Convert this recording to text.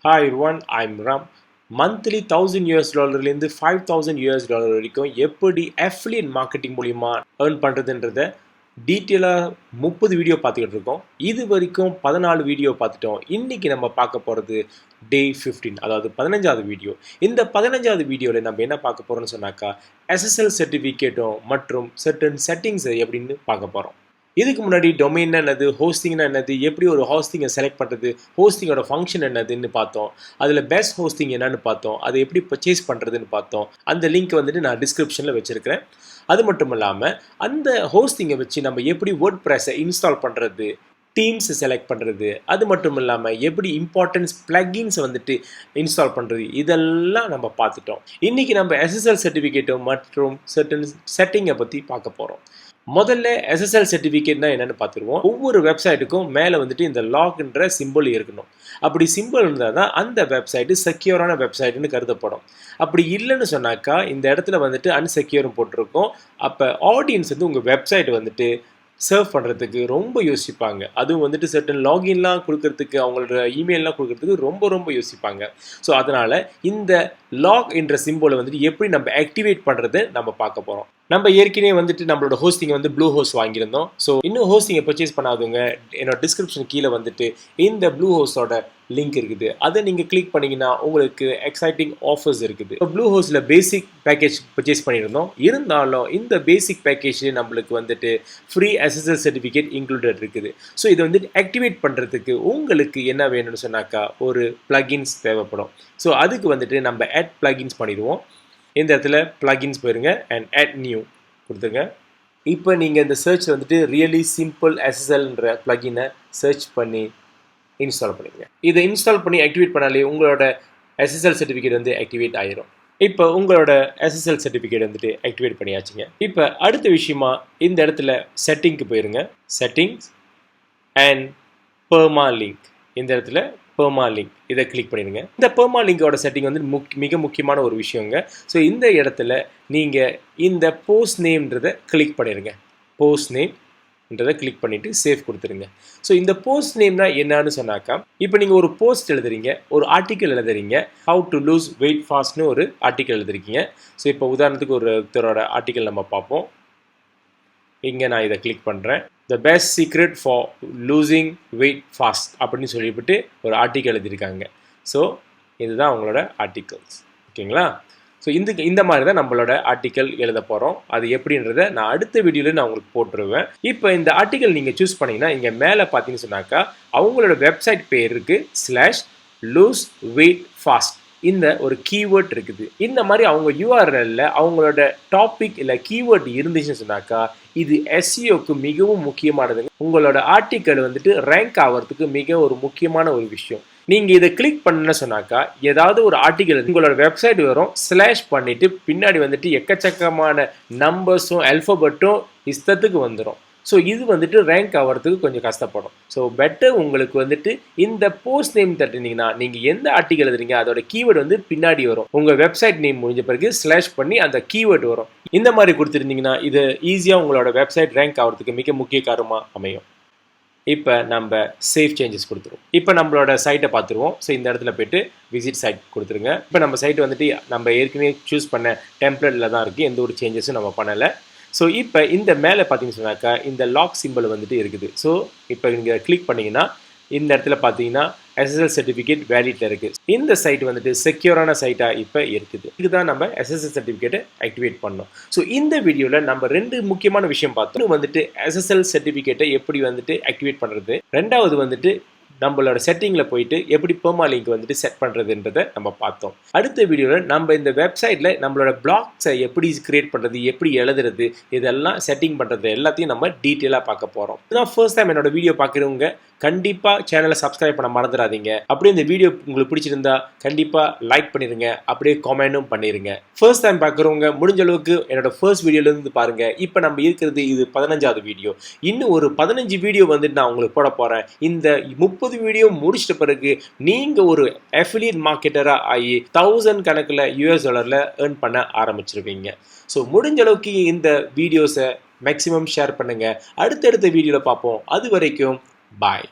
Hi everyone, I'm Ram. Monthly $1,000 இருந்து $5,000 வரைக்கும் எப்படி affiliate marketing மூலியமா earn பண்றதுன்றத டீட்டெயிலாக 30 வீடியோ பார்த்துக்கிட்டு இருக்கோம். இது வரைக்கும் 14 வீடியோ பார்த்துட்டோம். இன்னைக்கு நம்ம பார்க்க போகிறது டே 15, அதாவது 15வது வீடியோ. இந்த 15வது வீடியோவில் நம்ம என்ன பார்க்க போகிறோம்னு சொன்னாக்கா SSL சர்டிஃபிகேட்டும் மற்றும் certain settings எப்படின்னு பார்க்க போகிறோம். இதுக்கு முன்னாடி டொமைன்னா என்னது, ஹோஸ்டிங்னா என்னது, எப்படி ஒரு ஹோஸ்டிங்கை செலக்ட் பண்ணுறது, ஹோஸ்டிங்கோட ஃபங்க்ஷன் என்னதுன்னு பார்த்தோம். அதில் பெஸ்ட் ஹோஸ்டிங் என்னன்னு பார்த்தோம், அதை எப்படி பர்ச்சேஸ் பண்ணுறதுன்னு பார்த்தோம். அந்த லிங்க் வந்துட்டு நான் டிஸ்கிரிப்ஷனில் வச்சுருக்கிறேன். அது மட்டும் இல்லாமல் அந்த ஹோஸ்டிங்கை வச்சு நம்ம எப்படி வேர்ட்பிரஸை இன்ஸ்டால் பண்ணுறது, டீம்ஸ் செலக்ட் பண்ணுறது, அது மட்டும் இல்லாமல் எப்படி இம்பார்ட்டன்ஸ் பிளக்கின்ஸை வந்துட்டு இன்ஸ்டால் பண்ணுறது, இதெல்லாம் நம்ம பார்த்துட்டோம். இன்றைக்கி நம்ம SSL சர்டிஃபிகேட்டும் மற்றும் சர்டன் செட்டிங்கை பற்றி பார்க்க போகிறோம். முதல்ல SSL சர்டிஃபிகேட்னா என்னென்னு பார்த்துருவோம். ஒவ்வொரு வெப்சைட்டுக்கும் மேலே வந்துட்டு இந்த லாக்ன்ற சிம்பிள் இருக்கணும். அப்படி சிம்பிள் இருந்தால் தான் அந்த வெப்சைட்டு செக்யூரான வெப்சைட்டுன்னு கருதப்படும். அப்படி இல்லைன்னு சொன்னாக்கா இந்த இடத்துல வந்துட்டு அன்செக்யூர்னு போட்டிருக்கோம். அப்போ ஆடியன்ஸ் வந்து உங்கள் வெப்சைட் வந்துட்டு சர்வ் பண்ணுறதுக்கு ரொம்ப யோசிப்பாங்க. அதுவும் வந்துட்டு சர்டன் லாகின்லாம் கொடுக்கறதுக்கு, அவங்களோட இமெயிலெலாம் கொடுக்கறதுக்கு ரொம்ப யோசிப்பாங்க. ஸோ அதனால் இந்த லாக் என்ற சிம்பிளை வந்துட்டு எப்படி நம்ம ஆக்டிவேட் பண்ணுறது நம்ம பார்க்க போகிறோம். நம்ம ஏற்கனவே வந்துட்டு நம்மளோட ஹோஸ்டிங்கை வந்து ப்ளூ ஹோஸ்ட் வாங்கியிருந்தோம். ஸோ இன்னும் ஹோஸ்டிங்கை பர்ச்சேஸ் பண்ணாதவங்க என்னோட டிஸ்கிரிப்ஷன் கீழே வந்துட்டு இந்த ப்ளூ ஹோஸ்டோட லிங்க் இருக்குது. அதை நீங்கள் கிளிக் பண்ணிங்கன்னா உங்களுக்கு எக்ஸைட்டிங் ஆஃபர்ஸ் இருக்குது. இப்போ ப்ளூ ஹோஸ்டில் பேசிக் பேக்கேஜ் பர்ச்சேஸ் பண்ணியிருந்தோம். இருந்தாலும் இந்த பேசிக் பேக்கேஜ் நம்மளுக்கு வந்துட்டு ஃப்ரீ SSL சர்டிஃபிகேட் இன்க்ளூடட் இருக்குது. ஸோ இதை வந்துட்டு ஆக்டிவேட் பண்ணுறதுக்கு உங்களுக்கு என்ன வேணும்னு சொன்னாக்கா ஒரு பிளகின்ஸ் தேவைப்படும். ஸோ அதுக்கு வந்துட்டு நம்ம ஆட் பிளகின்ஸ் பண்ணிடுவோம். இந்த இடத்துல பிளகின்ஸ் போயிருங்க அண்ட் ஆட் நியூ கொடுத்துருங்க. இப்போ நீங்கள் இந்த சர்ச் வந்துட்டு ரியலி சிம்பிள் SSLன்ற பிளகினை சர்ச் பண்ணி இன்ஸ்டால் பண்ணிடுங்க. இதை இன்ஸ்டால் பண்ணி ஆக்டிவேட் பண்ணாலே உங்களோட SSL சர்டிஃபிகேட் வந்து ஆக்டிவேட் ஆயிரும். இப்போ உங்களோட SSL சர்டிஃபிகேட் வந்துட்டு ஆக்டிவேட் பண்ணியாச்சுங்க. இப்போ அடுத்த விஷயமா இந்த இடத்துல செட்டிங்க்கு போயிருங்க. செட்டிங்ஸ் அண்ட் பெர்மாலிங்க், இந்த இடத்துல பெர்மாலிங்க் இதை கிளிக் பண்ணிடுங்க. இந்த பெர்மாலிங்கோட செட்டிங் வந்து மிக முக்கியமான ஒரு விஷயங்க. ஸோ இந்த இடத்துல நீங்கள் இந்த போஸ்ட் நேம்ன்றதை கிளிக் பண்ணிடுங்க. போஸ்ட் நேம்ன்றதை கிளிக் பண்ணிவிட்டு சேவ் கொடுத்துருங்க. ஸோ இந்த போஸ்ட் நேம்னா என்னன்னு சொன்னாக்கா, இப்போ நீங்கள் ஒரு போஸ்ட் எழுதுறீங்க, ஒரு ஆர்டிக்கல் எழுதுறீங்க, ஹவு டு லூஸ் வெயிட் ஃபாஸ்ட்னு ஒரு ஆர்டிக்கல் எழுதுறீங்க. ஸோ இப்போ உதாரணத்துக்கு ஒருத்தரோட ஆர்டிக்கல் நம்ம பார்ப்போம். இங்கே நான் இதை கிளிக் பண்ணுறேன். The best secret for losing wait fast அப்படின்னு சொல்லிவிட்டு ஒரு ஆர்டிக்கல் எழுதியிருக்காங்க. ஸோ இதுதான் அவங்களோட ஆர்டிக்கல்ஸ். ஓகேங்களா? ஸோ இந்த மாதிரி தான் நம்மளோட ஆர்டிக்கல் எழுத போகிறோம். அது எப்படின்றத நான் அடுத்த வீடியோவில் நான் உங்களுக்கு போட்டுருவேன். இப்போ இந்த ஆர்டிக்கல் நீங்கள் சூஸ் பண்ணிங்கன்னா இங்கே மேலே பார்த்தீங்கன்னு சொன்னாக்கா அவங்களோட வெப்சைட் பேர் இருக்குது /lose weight fast. இந்த ஒரு கீவேர்ட் இருக்குது. இந்த மாதிரி அவங்க URLல அவங்களோட டாபிக் இல்லை கீவேர்ட் இருந்துச்சுன்னு சொன்னாக்கா இது SEOக்கு மிகவும் முக்கியமானதுங்க. உங்களோட ஆர்டிக்கல் வந்துட்டு ரேங்க் ஆகிறதுக்கு மிக ஒரு முக்கியமான ஒரு விஷயம். நீங்கள் இதை கிளிக் பண்ண சொன்னாக்கா ஏதாவது ஒரு ஆர்டிக்கல் உங்களோட வெப்சைட் வரும், ஸ்லாஷ் பண்ணிவிட்டு பின்னாடி வந்துட்டு எக்கச்சக்கமான நம்பர்ஸும் அல்ஃபபெட்டும் இஷ்டத்துக்கு வந்துடும். ஸோ இது வந்துட்டு ரேங்க் ஆகிறதுக்கு கொஞ்சம் கஷ்டப்படும். ஸோ பெட்டர் உங்களுக்கு வந்துட்டு இந்த போஸ்ட் நேம் தட்டினீங்கன்னா நீங்கள் எந்த ஆர்டிக்கல் எழுதுறீங்க அதோட கீவேர்டு வந்து பின்னாடி வரும். உங்கள் வெப்சைட் நேம் முடிஞ்ச பிறகு ஸ்லாஷ் பண்ணி அந்த கீவேர்டு வரும். இந்த மாதிரி கொடுத்துருந்தீங்கன்னா இது ஈஸியாக உங்களோட வெப்சைட் ரேங்க் ஆகிறதுக்கு மிக முக்கிய காரணமாக அமையும். இப்போ நம்ம சேவ் சேஞ்சஸ் கொடுத்துருவோம். இப்போ நம்மளோட சைட்டை பார்த்துருவோம். ஸோ இந்த இடத்துல போய்ட்டு விசிட் சைட் கொடுத்துருங்க. இப்போ நம்ம சைட் வந்துட்டு நம்ம ஏற்கனவே சூஸ் பண்ண டெம்ப்ளேட்டில் தான் இருக்குது, எந்த ஒரு சேஞ்சஸும் நம்ம பண்ணலை. ஸோ இப்போ இந்த மேலே பார்த்தீங்கன்னு சொன்னாக்கா இந்த லாக் சிம்பிள் வந்துட்டு இருக்குது. ஸோ இப்போ நீங்கள் கிளிக் பண்ணிங்கன்னா இந்த இடத்துல பார்த்தீங்கன்னா SSL சர்டிஃபிகேட் வேலிட்டில் இருக்குது. இந்த சைட் வந்துட்டு செக்யூரான சைட்டாக இப்போ இருக்குது. இதுதான் நம்ம SSL சர்டிஃபிகேட்டை ஆக்டிவேட் பண்ணோம். ஸோ இந்த வீடியோவில் நம்ம 2 முக்கியமான விஷயம் பார்த்தோம். வந்துட்டு SSL சர்டிஃபிகேட்டை எப்படி வந்துட்டு ஆக்டிவேட் பண்ணுறது, ரெண்டாவது வந்துட்டு நம்மளோட செட்டிங்கில் போயிட்டு எப்படி பெர்மாலிங்க் வந்துட்டு செட் பண்ணுறதுன்றதை நம்ம பார்த்தோம். அடுத்த வீடியோவில் நம்ம இந்த வெப்சைட்டில் நம்மளோட பிளாக்ஸை எப்படி கிரியேட் பண்ணுறது, எப்படி எழுதுறது, இதெல்லாம் செட்டிங் பண்ணுறது எல்லாத்தையும் நம்ம டீட்டெயிலாக பார்க்க போகிறோம். இதுதான் ஃபர்ஸ்ட் டைம் என்னோட வீடியோ பார்க்குறவங்க கண்டிப்பாக சேனலை சப்ஸ்கிரைப் பண்ண மறந்துடாதீங்க. அப்படியே இந்த வீடியோ உங்களுக்கு பிடிச்சிருந்தா கண்டிப்பாக லைக் பண்ணிடுங்க, அப்படியே கமெண்ட்டும் பண்ணிடுங்க. ஃபர்ஸ்ட் டைம் பார்க்குறவங்க முடிஞ்ச அளவுக்கு என்னோட ஃபர்ஸ்ட் வீடியோலேருந்து பாருங்கள். இப்போ நம்ம இருக்கிறது இது 15வது வீடியோ. இன்னும் ஒரு 15 வீடியோ வந்துட்டு நான் உங்களுக்கு போட போகிறேன். இந்த 30 வீடியோ முடிச்சிட்ட பிறகு நீங்கள் ஒரு அஃபிலியேட் மார்க்கெட்டராக ஆகி 1000 கணக்கில் $US ஏர்ன் பண்ண ஆரம்பிச்சிருவீங்க. ஸோ முடிஞ்ச அளவுக்கு இந்த வீடியோஸை மேக்ஸிமம் ஷேர் பண்ணுங்கள். அடுத்தடுத்த வீடியோவில் பார்ப்போம். அது வரைக்கும் பாய்.